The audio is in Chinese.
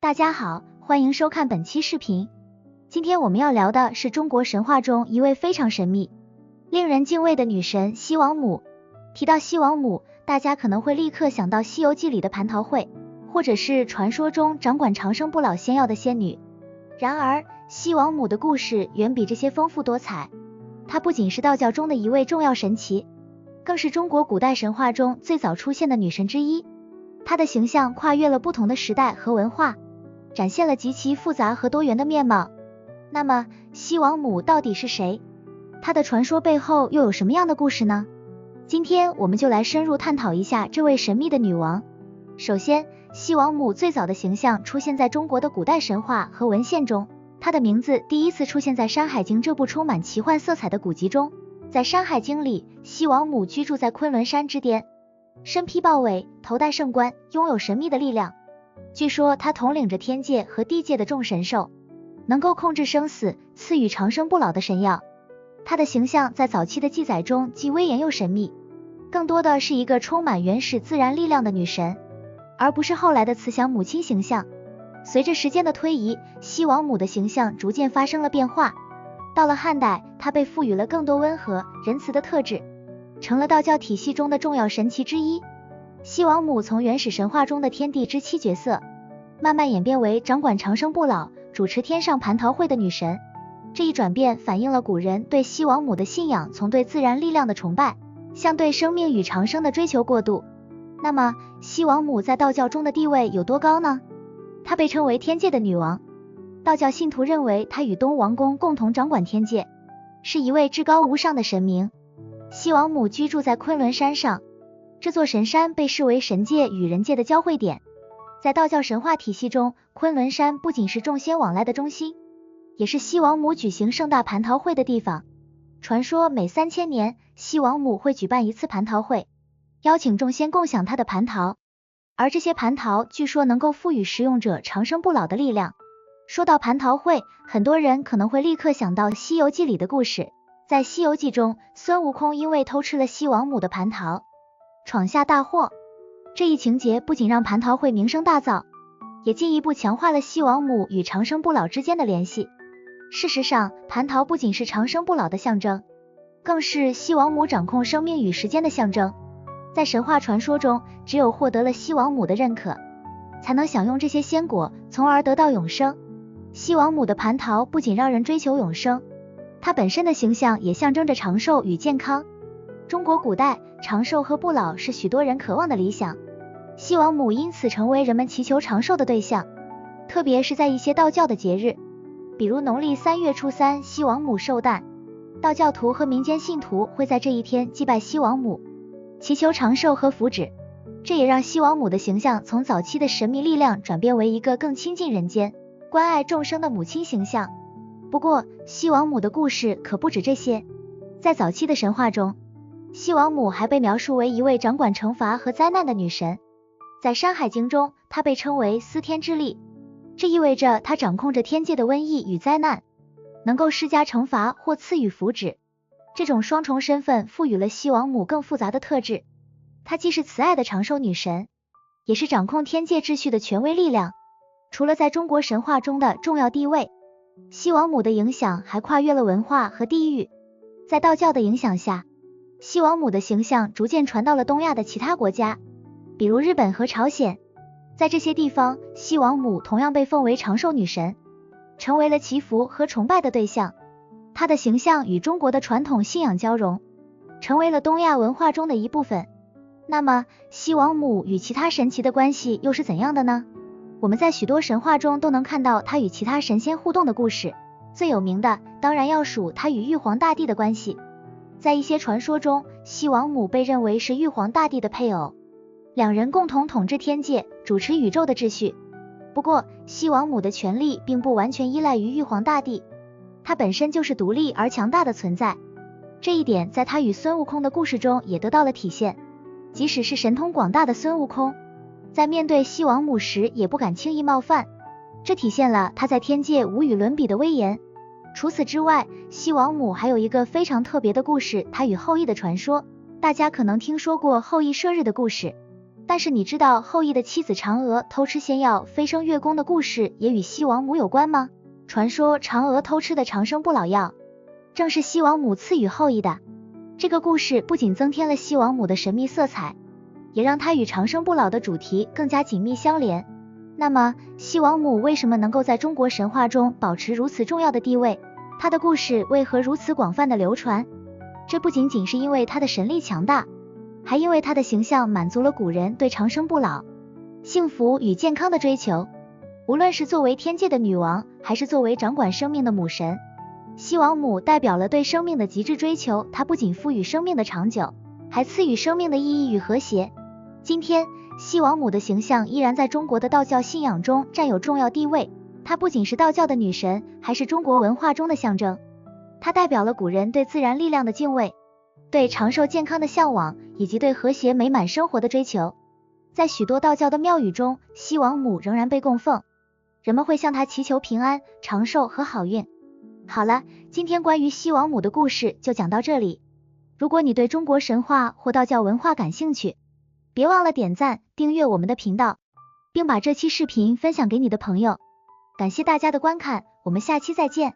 大家好，欢迎收看本期视频。今天我们要聊的是中国神话中一位非常神秘、令人敬畏的女神西王母。提到西王母，大家可能会立刻想到《西游记》里的蟠桃会，或者是传说中掌管长生不老仙药的仙女。然而，西王母的故事远比这些丰富多彩。她不仅是道教中的一位重要神祇，更是中国古代神话中最早出现的女神之一。她的形象跨越了不同的时代和文化，展现了极其复杂和多元的面貌。那么，西王母到底是谁？她的传说背后又有什么样的故事呢？今天我们就来深入探讨一下这位神秘的女王。首先，西王母最早的形象出现在中国的古代神话和文献中，她的名字第一次出现在《山海经》这部充满奇幻色彩的古籍中。在《山海经》里，西王母居住在昆仑山之巅，身披豹尾，头戴圣冠，拥有神秘的力量。据说她统领着天界和地界的众神兽，能够控制生死，赐予长生不老的神药。她的形象在早期的记载中既威严又神秘，更多的是一个充满原始自然力量的女神，而不是后来的慈祥母亲形象。随着时间的推移，西王母的形象逐渐发生了变化。到了汉代，她被赋予了更多温和、仁慈的特质，成了道教体系中的重要神祇之一。西王母从原始神话中的天地之妻角色，慢慢演变为掌管长生不老、主持天上蟠桃会的女神。这一转变反映了古人对西王母的信仰从对自然力量的崇拜，向对生命与长生的追求过渡。那么，西王母在道教中的地位有多高呢？她被称为天界的女王。道教信徒认为她与东王公共同掌管天界，是一位至高无上的神明。西王母居住在昆仑山上，这座神山被视为神界与人界的交汇点。在道教神话体系中，昆仑山不仅是众仙往来的中心，也是西王母举行盛大蟠桃会的地方。传说每3000年，西王母会举办一次蟠桃会，邀请众仙共享她的蟠桃，而这些蟠桃据说能够赋予食用者长生不老的力量。说到蟠桃会，很多人可能会立刻想到《西游记》里的故事。在《西游记》中，孙悟空因为偷吃了西王母的蟠桃，闯下大祸。这一情节不仅让蟠桃会名声大噪，也进一步强化了西王母与长生不老之间的联系。事实上，蟠桃不仅是长生不老的象征，更是西王母掌控生命与时间的象征。在神话传说中，只有获得了西王母的认可，才能享用这些仙果，从而得到永生。西王母的蟠桃不仅让人追求永生，它本身的形象也象征着长寿与健康。中国古代，长寿和不老是许多人渴望的理想，西王母因此成为人们祈求长寿的对象，特别是在一些道教的节日，比如农历3月初3西王母寿诞，道教徒和民间信徒会在这一天祭拜西王母，祈求长寿和福祉。这也让西王母的形象从早期的神秘力量转变为一个更亲近人间、关爱众生的母亲形象。不过，西王母的故事可不止这些。在早期的神话中，西王母还被描述为一位掌管惩罚和灾难的女神。在《山海经》中，她被称为司天之力，这意味着她掌控着天界的瘟疫与灾难，能够施加惩罚或赐予福祉。这种双重身份赋予了西王母更复杂的特质，她既是慈爱的长寿女神，也是掌控天界秩序的权威力量。除了在中国神话中的重要地位，西王母的影响还跨越了文化和地域。在道教的影响下，西王母的形象逐渐传到了东亚的其他国家，比如日本和朝鲜。在这些地方，西王母同样被奉为长寿女神，成为了祈福和崇拜的对象。她的形象与中国的传统信仰交融，成为了东亚文化中的一部分。那么，西王母与其他神祇的关系又是怎样的呢？我们在许多神话中都能看到她与其他神仙互动的故事，最有名的当然要数她与玉皇大帝的关系。在一些传说中，西王母被认为是玉皇大帝的配偶，两人共同统治天界，主持宇宙的秩序。不过，西王母的权力并不完全依赖于玉皇大帝，她本身就是独立而强大的存在。这一点在她与孙悟空的故事中也得到了体现。即使是神通广大的孙悟空，在面对西王母时也不敢轻易冒犯，这体现了他在天界无与伦比的威严。除此之外，西王母还有一个非常特别的故事，她与后羿的传说。大家可能听说过后羿射日的故事。但是你知道后羿的妻子嫦娥偷吃仙药飞升月宫的故事也与西王母有关吗？传说嫦娥偷吃的长生不老药，正是西王母赐予后羿的。这个故事不仅增添了西王母的神秘色彩，也让它与长生不老的主题更加紧密相连。那么，西王母为什么能够在中国神话中保持如此重要的地位？她的故事为何如此广泛的流传？这不仅仅是因为她的神力强大，还因为她的形象满足了古人对长生不老、幸福与健康的追求。无论是作为天界的女王，还是作为掌管生命的母神，西王母代表了对生命的极致追求。她不仅赋予生命的长久，还赐予生命的意义与和谐。今天，西王母的形象依然在中国的道教信仰中占有重要地位。她不仅是道教的女神，还是中国文化中的象征。它代表了古人对自然力量的敬畏，对长寿健康的向往，以及对和谐美满生活的追求。在许多道教的庙宇中，西王母仍然被供奉，人们会向她祈求平安、长寿和好运。好了，今天关于西王母的故事就讲到这里。如果你对中国神话或道教文化感兴趣，别忘了点赞、订阅我们的频道，并把这期视频分享给你的朋友。感谢大家的观看，我们下期再见。